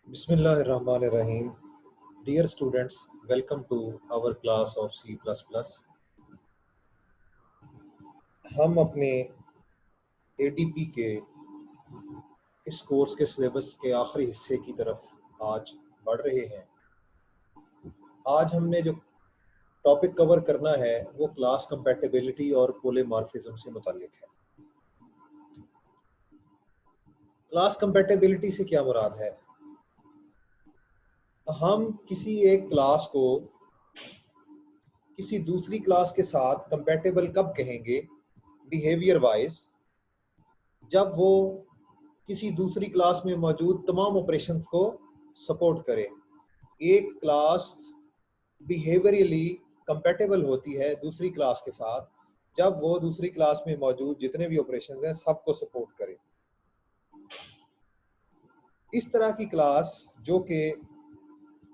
Bismillahirrahmanirrahim. Dear students, welcome to our class of C++. हम अपने ADP के इस कोर्स के सिलेबस के आखिरी हिस्से की तरफ आज बढ़ रहे हैं। आज हमने जो टॉपिक कवर करना है वो क्लास कंपैटिबिलिटी और पोलीमॉर्फिज्म से मुताल्लिक है। क्लास कंपैटिबिलिटी से क्या मुराद है? हम किसी एक क्लास को किसी दूसरी क्लास के साथ कंपैटिबल कब कहेंगे बिहेवियर वाइज, जब वो किसी दूसरी क्लास में मौजूद तमाम ऑपरेशंस को सपोर्ट करे। एक क्लास बिहेवियरली कंपैटिबल होती है दूसरी क्लास के साथ जब वो दूसरी क्लास में मौजूद जितने भी ऑपरेशंस हैं सबको सपोर्ट करे। इस तरह की क्लास जो कि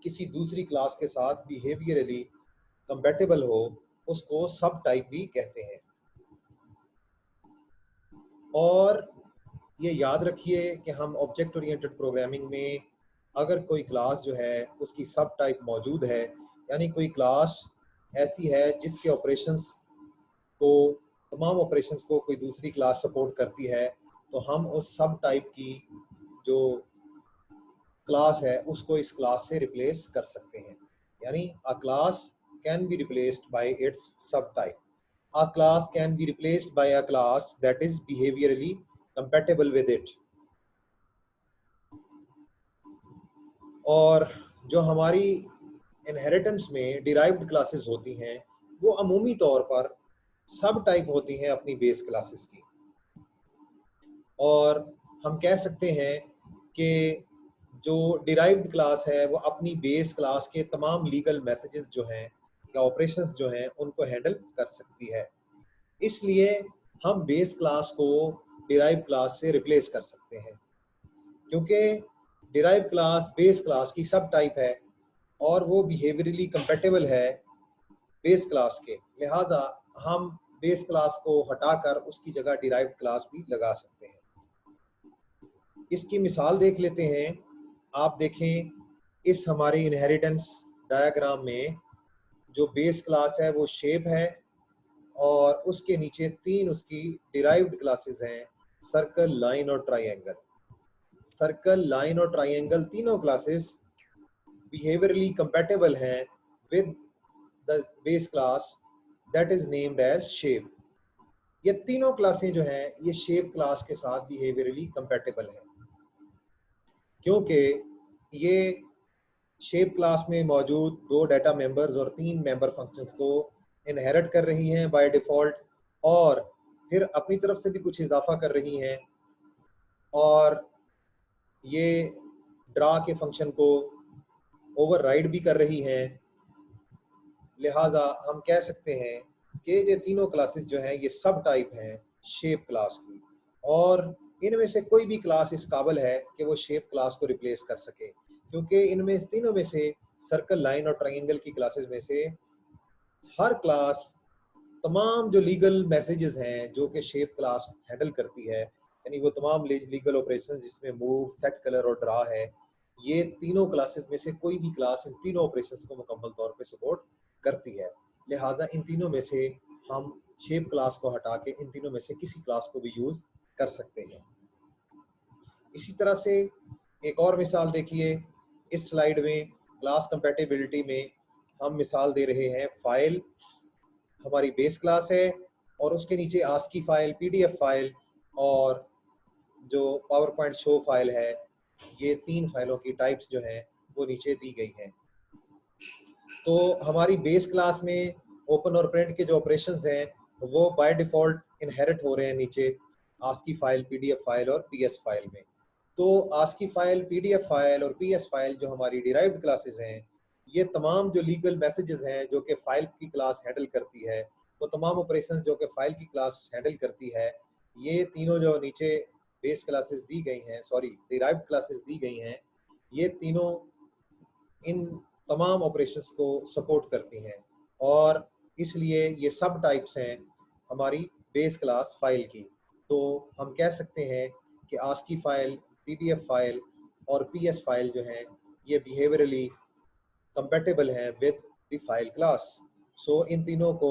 किसी दूसरी क्लास के साथ बिहेवियरली कंपैटिबल हो उसको सब टाइप भी कहते हैं। और ये याद रखिए कि हम ऑब्जेक्ट ओरिएंटेड प्रोग्रामिंग में अगर कोई क्लास जो है उसकी सब टाइप मौजूद है, यानी कोई क्लास ऐसी है जिसके ऑपरेशंस को तमाम ऑपरेशंस को कोई दूसरी क्लास सपोर्ट करती है, तो हम उस सब टाइप की जो क्लास है उसको इस क्लास से रिप्लेस कर सकते हैं। यानी अ class can be replaced by it's सब type. A class can be replaced by a class that is behaviorally compatible with it. और जो हमारी इनहेरिटेंस में डिराइव्ड क्लासेस होती हैं वो अमूमी तौर पर सब टाइप होती हैं अपनी बेस क्लासेस की। और हम कह सकते हैं कि जो डिराइव्ड क्लास है वो अपनी बेस क्लास के तमाम लीगल मैसेजेस जो हैं या ऑपरेशंस जो हैं उनको हैंडल कर सकती है। इसलिए हम बेस क्लास को डिराइव क्लास से रिप्लेस कर सकते हैं, क्योंकि डिराइव क्लास बेस क्लास की सब टाइप है और वो बिहेवियरली कंपैटिबल है बेस क्लास के। लिहाजा हम बेस क्लास को हटाकर उसकी जगह डिराइव्ड क्लास भी लगा सकते हैं। इसकी मिसाल देख लेते हैं। आप देखें इस हमारी इनहेरिटेंस डायग्राम में जो बेस क्लास है वो शेप है और उसके नीचे तीन उसकी डिराइव्ड क्लासेस हैं, सर्कल, लाइन और ट्राइंगल। सर्कल, लाइन और ट्राइंगल तीनों क्लासेस बिहेवियरली कंपैटिबल हैं with the base class that is named as shape. ये तीनों क्लासें जो हैं ये शेप क्लास के साथ बिहेवियरली कंपैटिबल हैं, क्योंकि ये शेप क्लास में मौजूद दो डाटा मेंबर्स और तीन मेंबर फंक्शंस को इनहेरिट कर रही हैं बाय डिफ़ॉल्ट, और फिर अपनी तरफ से भी कुछ इजाफा कर रही हैं और ये ड्रा के फंक्शन को ओवरराइड भी कर रही हैं। लिहाजा हम कह सकते हैं कि ये तीनों क्लासेस जो हैं ये सब टाइप हैं शेप क्लास की, और इनमें से कोई भी क्लास इस काबिल है कि वो शेप क्लास को रिप्लेस कर सके, क्योंकि इनमें तीनों में से सर्कल, लाइन और ट्रायंगल की क्लासेस में से हर क्लास तमाम जो लीगल मैसेजेस हैं जो कि शेप क्लास हैंडल करती है, यानी वो तमाम लीगल ऑपरेशंस जिसमें मूव, सेट कलर और ड्रा है, ये तीनों क्लासेस में से कोई भी क्लास इन तीनों ऑपरेशंस को मुकम्मल तौर पे सपोर्ट करती है। लिहाजा इन तीनों में से हम शेप क्लास को हटा के इन तीनों में से किसी क्लास को भी यूज़ कर सकते हैं। इसी तरह से एक और मिसाल देखिए इस स्लाइड में। क्लास कंपैटिबिलिटी में हम मिसाल दे रहे हैं फाइल हमारी बेस क्लास है और उसके नीचे आस्की फाइल, पीडीएफ फाइल और जो पावर पॉइंट शो फाइल है, ये तीन फाइलों की टाइप्स जो हैं वो नीचे दी गई हैं। तो हमारी बेस क्लास में ओपन और प्रिंट के जो ऑपरेशंस हैं वो बाय डिफ़ॉल्ट इनहेरिट हो रहे हैं नीचे आस्की फाइल, पीडीएफ फाइल और पीएस फाइल में। तो आस्की फाइल, पीडीएफ फाइल और पीएस फाइल जो हमारी डिराइव्ड क्लासेस हैं, ये तमाम जो लीगल मैसेजेस हैं जो कि फाइल की क्लास हैंडल करती है, वो तमाम ऑपरेशंस जो कि फाइल की क्लास हैंडल करती है, ये तीनों जो नीचे बेस क्लासेस दी गई हैं, सॉरी डिराइव्ड क्लासेस दी गई हैं, ये तीनों इन तमाम ऑपरेशंस को सपोर्ट करती हैं और इसलिए ये सब टाइप्स हैं हमारी बेस क्लास फाइल की। तो हम कह सकते हैं कि आस्की फाइल, पीडीएफ फाइल और PS फाइल जो हैं ये बिहेवियरली कंपेटेबल हैं विद द फाइल क्लास। सो इन तीनों को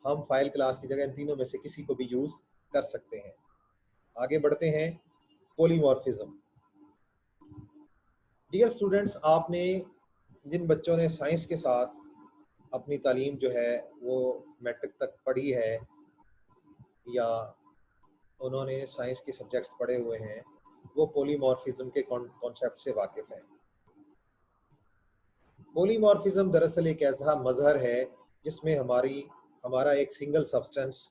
हम फाइल क्लास की जगह इन तीनों में से किसी को भी यूज कर सकते हैं। आगे बढ़ते हैं, पॉलीमॉर्फिज्म। डियर स्टूडेंट्स, आपने जिन बच्चों ने साइंस के साथ अपनी तालीम जो है वो मैट्रिक तक पढ़ी है या उन्होंने साइंस के सब्जेक्ट्स पढ़े हुए हैं, वो पॉलीमॉर्फिज्म के कॉन्सेप्ट से वाकिफ हैं। पॉलीमॉर्फिज्म दरअसल एक ऐसा मजहर है जिसमें हमारा एक सिंगल सब्सटेंस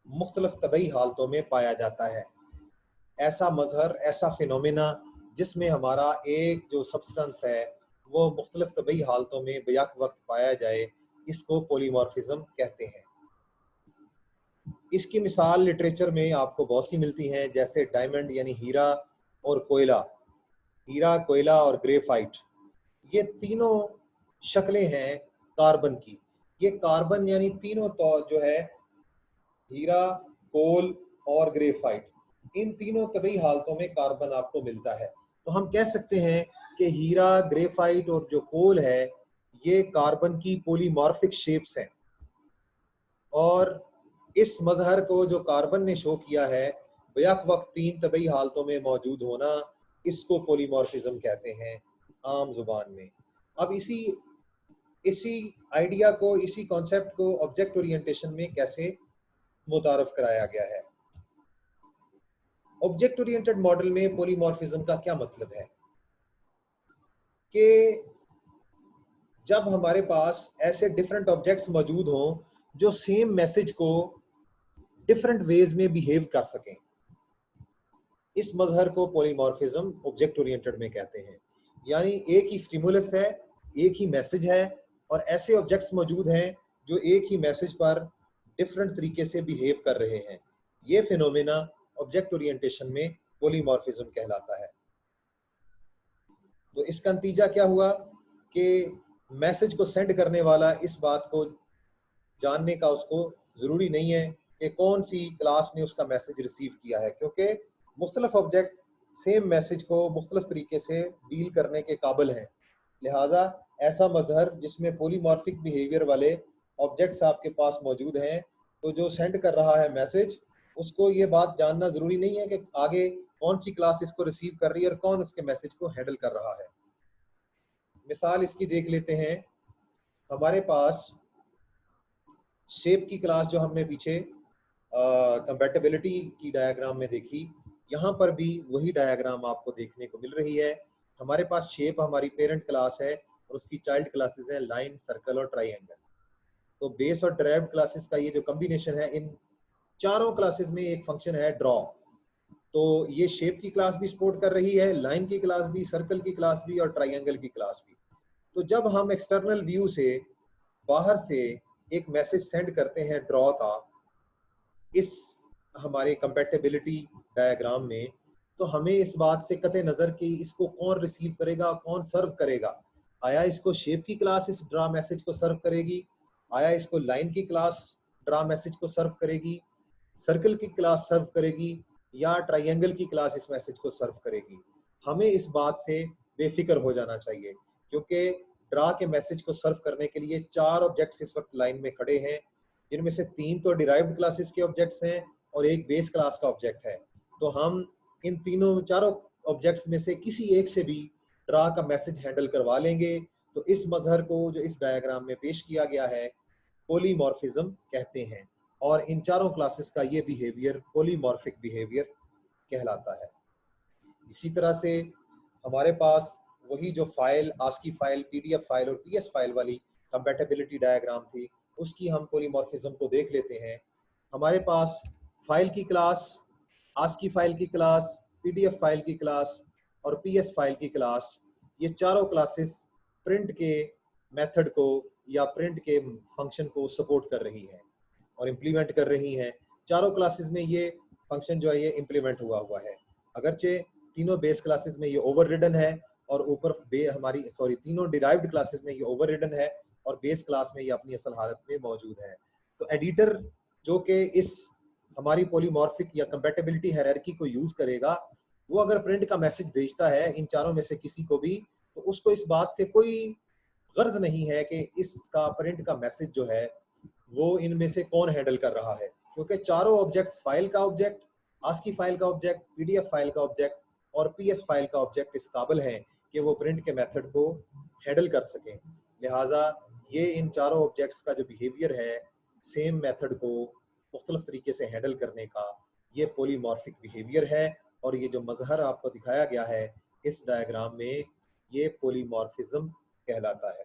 मुख्तलिफ तबई हालतों में पाया जाता है। ऐसा मजहर, ऐसा फिनोमिना जिसमें हमारा एक जो सब्सटेंस है वो मुख्तलिफ तबई हालतों में बेयक वक्त पाया जाए, इसको पॉलीमॉर्फिज्म कहते हैं। इसकी मिसाल लिटरेचर में आपको बहुत सी मिलती हैं, जैसे डायमंड यानी हीरा और कोयला, हीरा, कोयला और ग्रेफाइट, ये तीनों शक्लें हैं कार्बन की। ये कार्बन यानी तीनों तो जो है हीरा, कोल और ग्रेफाइट, इन तीनों तबई हालतों में कार्बन आपको मिलता है। तो हम कह सकते हैं कि हीरा, ग्रेफाइट और जो कोल है ये कार्बन की पॉलीमॉर्फिक शेप्स हैं। और इस मजहर को जो कार्बन ने शो किया है बेयक वक्त तीन तबई हालतों में मौजूद होना, इसको पॉलीमॉर्फिज्म कहते हैं आम जुबान में। अब इसी आइडिया को, इसी कॉन्सेप्ट को ऑब्जेक्ट ओरिएंटेशन में कैसे मुतारफ कराया गया है। ऑब्जेक्ट ओरिएंटेड मॉडल में पॉलीमॉर्फिज्म का क्या मतलब है कि जब हमारे पास ऐसे डिफरेंट ऑब्जेक्ट्स मौजूद हों जो सेम मैसेज को डिफरेंट वेज में बिहेव कर सकें, इस मजहर को पॉलीमॉर्फिज्म ऑब्जेक्ट ओरिएंटेड में कहते हैं। यानी एक ही स्टिमुलस है, एक ही मैसेज है और ऐसे ऑब्जेक्ट्स मौजूद हैं जो एक ही मैसेज पर डिफरेंट तरीके से बिहेव कर रहे हैं। ये फिनोमेना ऑब्जेक्ट ओरिएंटेशन में पॉलीमॉर्फिज्म कहलाता है। तो इसका नतीजा क्या हुआ कि मैसेज को सेंड करने वाला इस बात को जानने का उसको ज़रूरी नहीं है कि कौन सी क्लास ने उसका मैसेज रिसीव किया है, क्योंकि मुख्तलिफ ऑब्जेक्ट सेम मैसेज को मुख्तलिफ तरीके से डील करने के काबिल हैं। लिहाजा ऐसा मजहर जिसमें पॉलीमॉर्फिक बिहेवियर वाले ऑब्जेक्ट्स आपके पास मौजूद हैं, तो जो सेंड कर रहा है मैसेज, उसको ये बात जानना ज़रूरी नहीं है कि आगे कौन सी क्लास इसको रिसीव कर रही है और कौन इसके मैसेज को हैंडल कर रहा है। मिसाल इसकी देख लेते हैं। हमारे पास शेप की क्लास जो हमने पीछे कंपैटिबिलिटी की डायग्राम में देखी, यहाँ पर भी वही डायग्राम आपको देखने को मिल रही है। हमारे पास शेप हमारी पेरेंट क्लास है और उसकी चाइल्ड क्लासेस हैं लाइन, सर्कल और ट्राइंगल। तो बेस और ड्राइव्ड क्लासेस का ये जो कॉम्बिनेशन है, इन चारों क्लासेस में एक फंक्शन है ड्रॉ। तो ये शेप की क्लास भी सपोर्ट कर रही है, लाइन की क्लास भी, सर्कल की क्लास भी और ट्राइंगल की क्लास भी। तो जब हम एक्सटर्नल व्यू से बाहर से एक मैसेज सेंड करते हैं ड्रॉ का इस हमारे कंपैटिबिलिटी डायग्राम में, तो हमें इस बात से कतई नज़र कि इसको कौन रिसीव करेगा, कौन सर्व करेगा। आया इसको शेप की क्लास इस ड्रा मैसेज को सर्व करेगी, आया इसको लाइन की क्लास ड्रा मैसेज को सर्व करेगी, सर्कल की क्लास सर्व करेगी या ट्राइंगल की क्लास इस मैसेज को सर्व करेगी। हमें इस बात से बेफिक्र हो जाना चाहिए, क्योंकि ड्रा के मैसेज को सर्व करने के लिए चार ऑब्जेक्ट्स इस वक्त लाइन में खड़े हैं, जिनमें से तीन तो डिराइव्ड क्लासेस के ऑब्जेक्ट्स हैं और एक बेस क्लास का ऑब्जेक्ट है। तो हम इन चारों ऑब्जेक्ट्स में से किसी एक से भी ड्रा का मैसेज हैंडल करवा लेंगे। तो इस मजहर को जो इस डायग्राम में पेश किया गया है पॉलीमॉर्फिज्म कहते हैं, और इन चारों क्लासेस का ये बिहेवियर पॉलीमॉर्फिक बिहेवियर कहलाता है। इसी तरह से हमारे पास वही जो file, ASCII file, PDF file और पीएस फाइल वाली कंपैटिबिलिटी डायग्राम थी, उसकी हम पॉलीमॉर्फिज्म को देख लेते हैं। हमारे पास फाइल की क्लास, आस्की फाइल की क्लास, पीडीएफ फाइल की क्लास और पीएस फाइल की क्लास, ये चारों क्लासेस प्रिंट के मेथड को या प्रिंट के फंक्शन को सपोर्ट कर रही है और इम्प्लीमेंट कर रही हैं। चारों क्लासेस में ये फंक्शन जो है ये इम्प्लीमेंट हुआ है। अगरचे तीनों बेस क्लासेस में ये ओवर रिडन है और ऊपर तीनों डिराइव्ड क्लासेस में ये ओवर रिडन है और बेस क्लास में ये अपनी असल हालत में मौजूद है। तो एडिटर जो कि इस हमारी पॉलीमॉर्फिक या कंपैटिबिलिटी हायरार्की को यूज करेगा, वो अगर प्रिंट का मैसेज भेजता है इन चारों में से किसी को भी, तो उसको इस बात से कोई गर्ज नहीं है कि इसका प्रिंट का मैसेज जो है वो इनमें से कौन हैंडल कर रहा है, क्योंकि चारों ऑब्जेक्ट्स, फाइल का ऑब्जेक्ट, आस्की फाइल का ऑब्जेक्ट, पीडीएफ फाइल का ऑब्जेक्ट और पीएस फाइल का ऑब्जेक्ट इस काबिल हैं कि वो प्रिंट के मेथड को हैंडल कर सकें। लिहाजा ये इन चारों ऑब्जेक्ट्स का जो बिहेवियर है सेम मेथड को मुख्तलिफ तरीके से हैंडल करने का, ये पॉलीमॉर्फिक बिहेवियर है। और ये जो मजहर आपको दिखाया गया है इस डायग्राम में, ये पॉलीमॉर्फिज्म कहलाता है।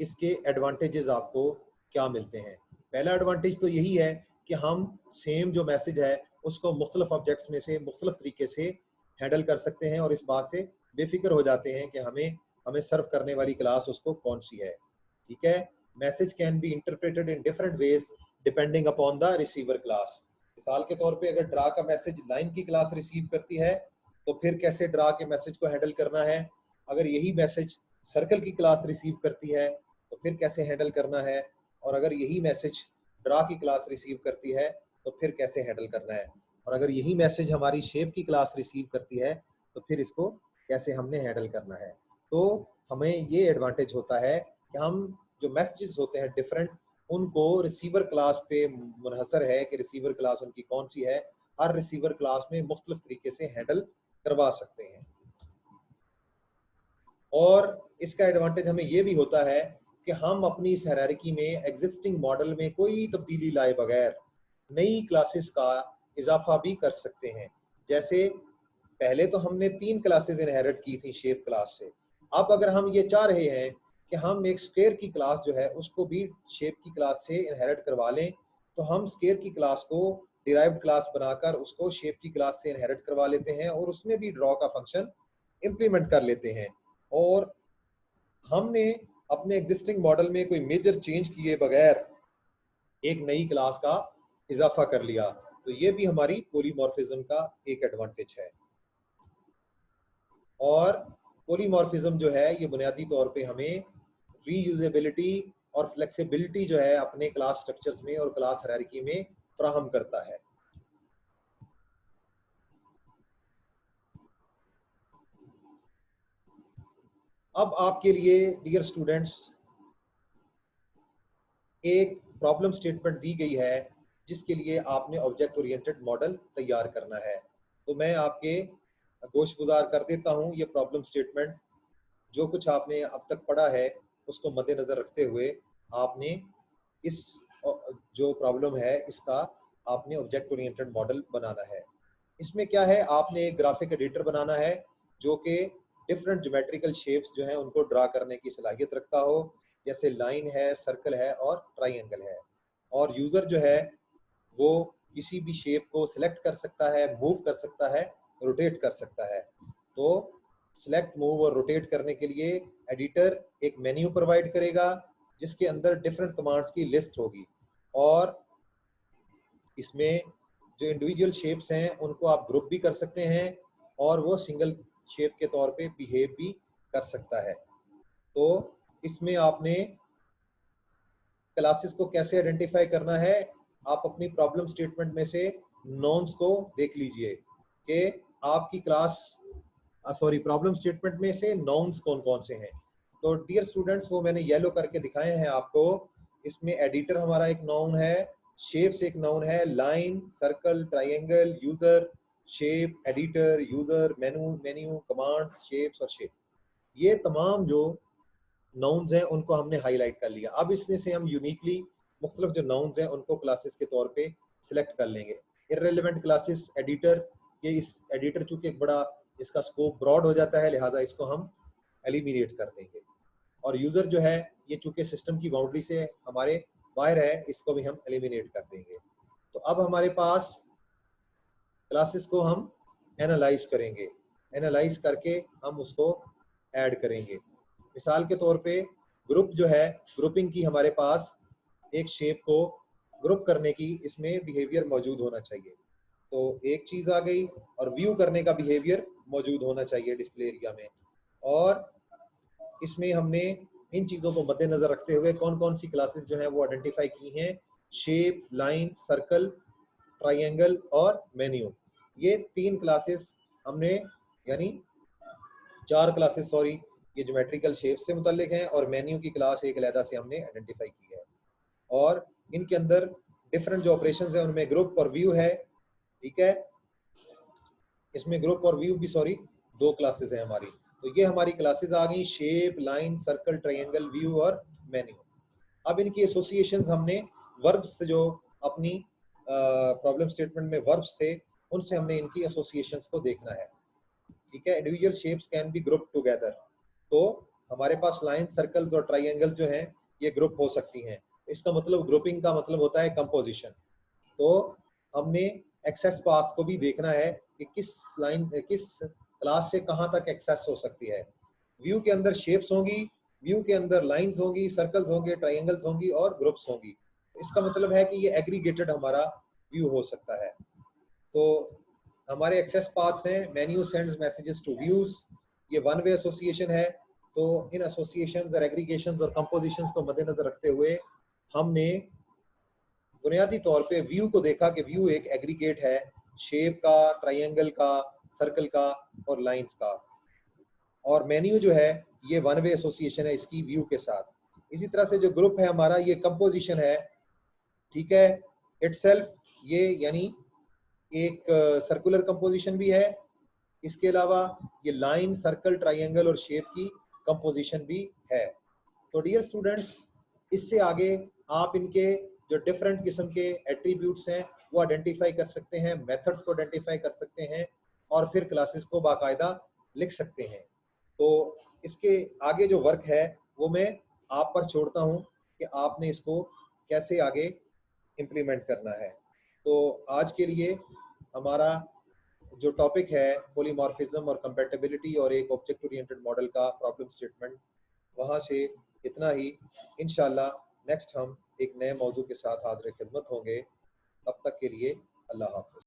इसके एडवांटेजेस आपको क्या मिलते हैं? पहला एडवांटेज तो यही है कि हम सेम जो मैसेज है उसको मुख्तलिफ ऑब्जेक्ट्स में से मुख्तलिफ तरीके से हैंडल कर सकते हैं और इस बात से बेफिक्र हो जाते हैं कि हमें सर्व करने वाली क्लास उसको कौन सी है। ठीक है, message can be interpreted in different ways depending upon the receiver class. मिसाल के तौर पे अगर ड्रा का मैसेज लाइन की क्लास रिसीव करती है तो फिर कैसे ड्रा के मैसेज को हैंडल करना है। अगर यही मैसेज सर्कल की क्लास रिसीव करती है तो फिर कैसे हैंडल करना है। और अगर यही मैसेज ड्रा की क्लास रिसीव करती है तो फिर कैसे हैंडल करना है। और अगर यही मैसेज हमारी शेप की क्लास रिसीव करती है तो फिर इसको कैसे हमने हैंडल करना है। तो हमें ये एडवांटेज होता है कि हम जो मैसेजेस होते हैं डिफरेंट, उनको रिसीवर क्लास पे मुनहसर है कि रिसीवर क्लास उनकी कौन सी है, हर रिसीवर क्लास में मुख्तलिफ तरीके से हैंडल करवा सकते हैं। और इसका एडवांटेज हमें ये भी होता है कि हम अपनी इस हायरार्की में एग्जिस्टिंग मॉडल में कोई तब्दीली लाए बगैर नई क्लासेस का इजाफा भी कर सकते हैं। जैसे पहले तो हमने 3 क्लासेस इनहेरिट की थी शेप क्लास से, अब अगर हम ये चाह रहे हैं कि हम एक स्क्वायर की क्लास जो है उसको भी शेप की क्लास से इनहेरिट करवा लें, तो हम स्क्वायर की क्लास को डिराइव्ड क्लास बनाकर उसको शेप की क्लास से इनहेरिट करवा लेते हैं और उसमें भी ड्रॉ का फंक्शन इम्प्लीमेंट कर लेते हैं। और हमने अपने एग्जिस्टिंग मॉडल में कोई मेजर चेंज किए बगैर एक नई क्लास का इजाफा कर लिया। तो ये भी हमारी पॉलीमॉर्फिज्म का एक एडवांटेज है। और पॉलीमॉर्फिज्म जो है ये बुनियादी तौर पे हमें रीयूजेबिलिटी और फ्लेक्सिबिलिटी जो है अपने क्लास स्ट्रक्चर्स में और क्लास हायरार्की में फराहम करता है। अब आपके लिए डियर स्टूडेंट्स एक प्रॉब्लम स्टेटमेंट दी गई है जिसके लिए आपने ऑब्जेक्ट ओरिएंटेड मॉडल तैयार करना है। तो मैं आपके गोशगुजार कर देता हूँ ये प्रॉब्लम स्टेटमेंट। जो कुछ आपने अब तक पढ़ा है उसको मद्देनजर रखते हुए आपने इस जो प्रॉब्लम है इसका आपने ऑब्जेक्ट ओरिएंटेड मॉडल बनाना है। इसमें क्या है, आपने एक ग्राफिक एडिटर बनाना है जो कि डिफरेंट ज्योमेट्रिकल शेप्स जो हैं उनको ड्रा करने की सलाहियत रखता हो, जैसे लाइन है, सर्कल है और ट्राइंगल है। और यूज़र जो है वो किसी भी शेप को सिलेक्ट कर सकता है, मूव कर सकता है, रोटेट कर सकता है। तो सिलेक्ट, मूव और रोटेट करने के लिए एडिटर एक मेन्यू प्रोवाइड करेगा जिसके अंदर डिफरेंट कमांड्स की लिस्ट होगी। और इसमें जो इंडिविजुअल शेप्स हैं उनको आप ग्रुप भी कर सकते हैं और वो सिंगल शेप के तौर पे बिहेव भी कर सकता है। तो इसमें आपने क्लासेस को कैसे आइडेंटिफाई करना है, आप अपनी प्रॉब्लम स्टेटमेंट में से नॉन्स को देख लीजिए कि आपकी क्लास प्रॉब्लम स्टेटमेंट में से नॉन्स कौन कौन से हैं। तो डियर स्टूडेंट्स वो मैंने येलो करके दिखाए हैं आपको। इसमें एडिटर हमारा एक नाउन है, शेप्स एक नाउन है, line, circle, triangle, user, shape, editor, user, मेनू, मेन्यू, कमांड्स, शेप्स और शेप, ये तमाम जो नाउन्स हैं उनको हमने हाईलाइट कर लिया। अब इसमें से हम यूनिकली मुख्तलिफ जो नाउन्स हैं उनको क्लासेस के तौर पे सिलेक्ट कर लेंगे। इर्रेलेवेंट क्लासेस एडिटर, ये इस एडिटर चूंकि एक बड़ा इसका स्कोप ब्रॉड हो जाता है लिहाजा इसको हम एलिमिनेट कर देंगे। और यूज़र जो है ये चूंकि सिस्टम की बाउंड्री से हमारे बाहर है, इसको भी हम एलिमिनेट कर देंगे। तो अब हमारे पास क्लासेस को हम एनालाइज करेंगे, एनालाइज करके हम उसको ऐड करेंगे। मिसाल के तौर पे ग्रुप जो है, ग्रुपिंग की हमारे पास एक शेप को ग्रुप करने की इसमें बिहेवियर मौजूद होना चाहिए। तो एक चीज़ आ गई, और व्यू करने का बिहेवियर मौजूद होना चाहिए डिस्प्ले एरिया में। और इसमें हमने इन चीज़ों को मद्देनजर रखते हुए कौन कौन सी क्लासेस जो हैं वो आइडेंटिफाई की हैं, शेप, लाइन, सर्कल, ट्राइंगल और मेन्यू। ये 3 क्लासेस हमने, यानी 4 क्लासेस सॉरी, ये ज्योमेट्रिकल शेप से मुतल्लिक हैं और मेन्यू की क्लास एक अलहदा से हमने आइडेंटिफाई की है। और इनके अंदर डिफरेंट जो ऑपरेशंस हैं उनमें ग्रुप और व्यू है, ठीक है। इसमें ग्रुप और व्यू भी सॉरी 2 क्लासेस हैं हमारी। तो ये हमारी क्लासेस आ गई shape, line, circle, triangle, view और मेन्यू। अब इनकी एसोसिएशंस हमने वर्ब्स से, जो अपनी प्रॉब्लम स्टेटमेंट में वर्ब्स थे, उनसे हमने इनकी एसोसिएशंस को देखना है, ठीक है। Individual shapes can be group together. तो हमारे पास लाइन, सर्कल्स और ट्रायंगल जो हैं ये ग्रुप हो सकती हैं। इसका मतलब ग्रुपिंग का मतलब होता है कंपोजिशन। तो हमने एक्सेस पाथ को भी देखना है कि किस क्लास से कहाँ तक एक्सेस हो सकती है। व्यू के अंदर शेप्स होंगी, व्यू के अंदर लाइंस होंगी, सर्कल्स होंगे, ट्रायंगल्स होंगी और ग्रुप्स होंगी। इसका मतलब है कि ये एग्रीगेटेड हमारा व्यू हो सकता है। तो हमारे एक्सेस पाथ्स हैं menu sends messages to views, ये वन वे एसोसिएशन है। तो इन एसोसिएशंस और एग्रीगेशंस और कंपोजिशंस को मद्देनजर रखते हुए हमने बुनियादी तौर पे व्यू को देखा कि व्यू एक एग्रीगेट है शेप का, ट्रायंगल का, सर्कल का और लाइंस का। और मेन्यू जो है ये वन वे एसोसिएशन है इसकी व्यू के साथ। इसी तरह से जो ग्रुप है हमारा ये कंपोजिशन है, ठीक है, इटसेल्फ, ये यानी एक सर्कुलर कंपोजिशन भी है। इसके अलावा ये लाइन, सर्कल, ट्रायंगल और शेप की कंपोजिशन भी है। तो डियर स्टूडेंट्स, इससे आगे आप इनके जो डिफरेंट किस्म के एट्रीब्यूट्स हैं वो आइडेंटिफाई कर सकते हैं, मेथड्स को आइडेंटिफाई कर सकते हैं और फिर क्लासेस को बाकायदा लिख सकते हैं। तो इसके आगे जो वर्क है वो मैं आप पर छोड़ता हूँ कि आपने इसको कैसे आगे इम्प्लीमेंट करना है। तो आज के लिए हमारा जो टॉपिक है पॉलीमॉर्फिज्म और कंपैटिबिलिटी और एक ऑब्जेक्ट ओरिएंटेड मॉडल का प्रॉब्लम स्टेटमेंट, वहाँ से इतना ही। इंशाल्लाह नेक्स्ट हम एक नए मौजू के साथ हाज़िर खिदमत होंगे। तब तक के लिए अल्लाह हाफ़िज़।